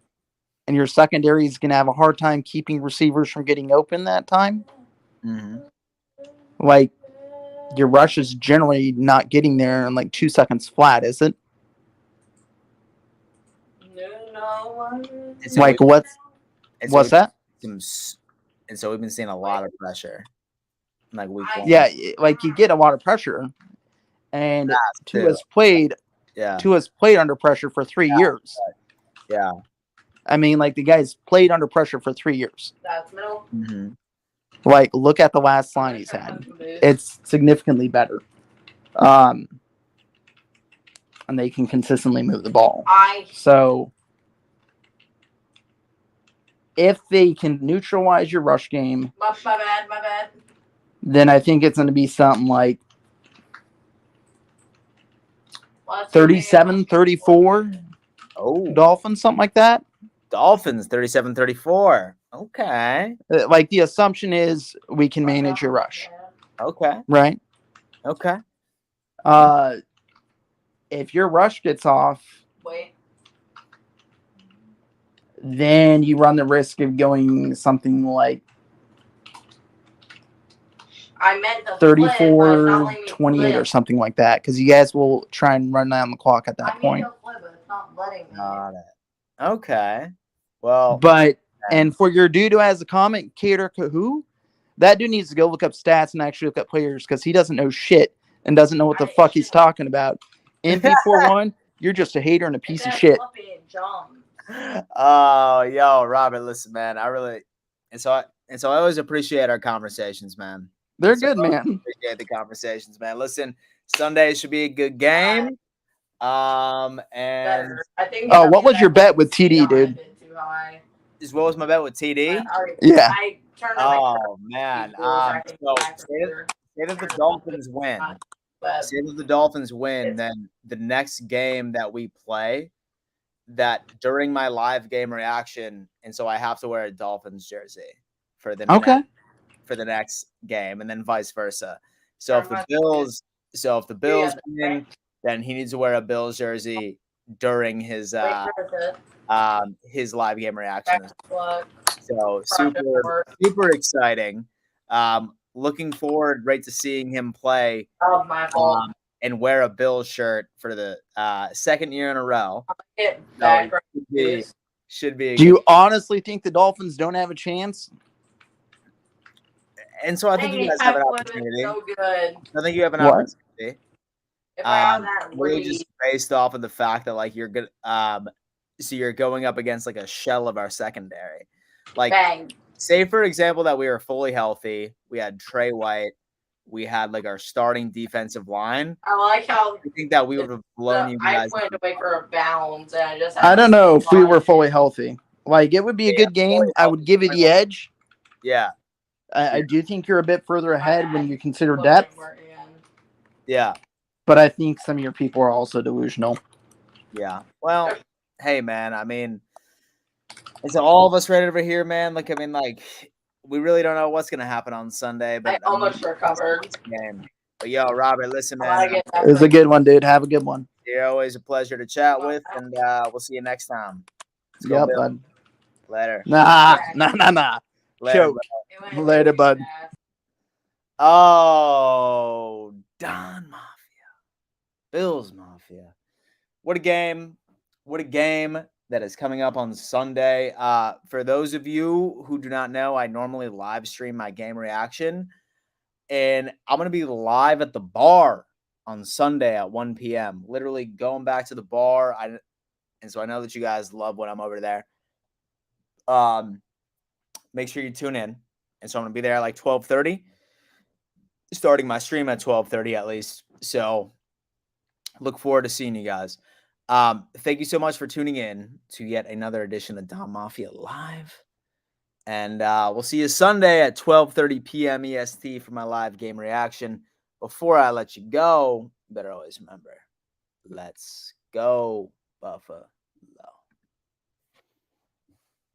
And your secondary is going to have a hard time keeping receivers from getting open that time. Mm-hmm. Like, your rush is generally not getting there in like 2 seconds flat, is it? No. Like, what's that? And so we've been seeing a lot of pressure. Like week 1. Yeah, like you get a lot of pressure. And Tua's played under pressure for 3 years. Yeah. I mean, like, the guy's played under pressure for 3 years. That's middle. Mm-hmm. Like, look at the last line he's had. It's significantly better. And they can consistently move the ball. So if they can neutralize your rush game, my bad. then I think it's going to be something like 37-34. Oh, Dolphins, something like that. Dolphins 37-34. Okay. Like, the assumption is we can manage your rush. Okay. Right? Okay. If your rush gets off, then you run the risk of going something like 34-28 or something like that, because you guys will try and run down the clock at that point. Got it. Okay. Well, but and for your dude who has a comment, Cater Kahoo, that dude needs to go look up stats and actually look up players, because he doesn't know shit and doesn't know what the fuck he's talking about. MP41, you're just a hater and a piece of shit. Oh, yo, Robert, listen, man. I always appreciate our conversations, man. They're good, man. Appreciate the conversations, man. Listen, Sunday should be a good game. And I think what was your bet with TD, dude? What was my bet with TD? Yeah. Oh man. So say that the Dolphins win. Say that the Dolphins win, then the next game that we play, that during my live game reaction, and so I have to wear a Dolphins jersey for the next game, and then vice versa. So if the Bills win, then he needs to wear a Bills jersey during his live game reaction. So super exciting. Looking forward to seeing him play and wear a Bills shirt for the second year in a row. Should be. Do you honestly think the Dolphins don't have a chance? And so I think you guys have an opportunity. So good. I think you have an opportunity. Really just based off of the fact that, like, you're good. So you're going up against like a shell of our secondary. Like, say for example that we were fully healthy. We had Trey White. We had like our starting defensive line. I like how I think that we would have blown you guys. I went away for a bounce, and I don't know if we were fully healthy. Like, it would be a good game. I would give it the edge. Yeah. I do think you're a bit further ahead when you consider depth. Yeah. But I think some of your people are also delusional. Yeah. Well, hey, man. I mean, is all of us right over here, man? Like, I mean, like, we really don't know what's going to happen on Sunday. But I almost recovered. But yo, Robert, listen, man. It was a good one, dude. Have a good one. You're always a pleasure to chat with, and we'll see you next time. Yep, bud. Later. Nah. Later, Later, bud. Oh, Don Mafia. Bills Mafia. What a game. What a game that is coming up on Sunday. For those of you who do not know, I normally live stream my game reaction, and I'm going to be live at the bar on Sunday at 1 p.m. Literally going back to the bar. And so I know that you guys love when I'm over there. Make sure you tune in. And so I'm going to be there at like 12:30, starting my stream at 12:30 at least. So look forward to seeing you guys. Thank you so much for tuning in to yet another edition of Dom Mafia Live. And we'll see you Sunday at 12:30 p.m. EST for my live game reaction. Before I let you go, you better always remember, let's go, Buffa.